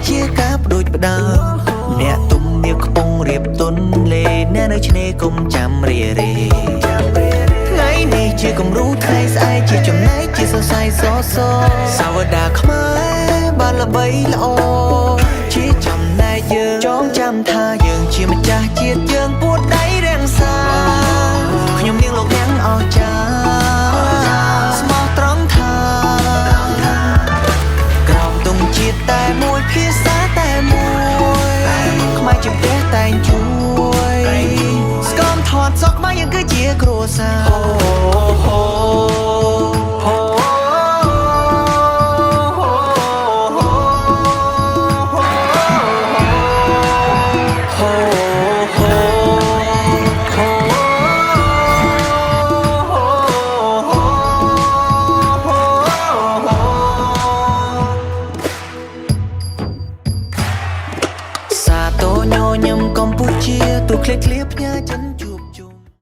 ជាកាបដូចផ្ដើអ្នកទុំនាងខ្ពងរៀបទុនលេអ្នកនៅឆ្នេរគុំចាំរារេថ្ងៃនេះជាគំរូថ្ងៃស្អែកជាចំណែកជាសរសៃសសសាវតាខ្មែរបានល្បីល្អជាចំណែកយើងចងចាំថាយើងជាម្ចាស់ជាតិយើងពួតដៃរាំងសាខ្ញុំនាងលោកអ្នកអស្ចារ្យស្មោះត្រង់ថាក្រោមទង់ជាតិតែមួយភាសាតែមួយខ្មែរជាផ្ទះតែងជួយស្គមថតសក់ខ្មែរយើងគឺជាគ្រួសារ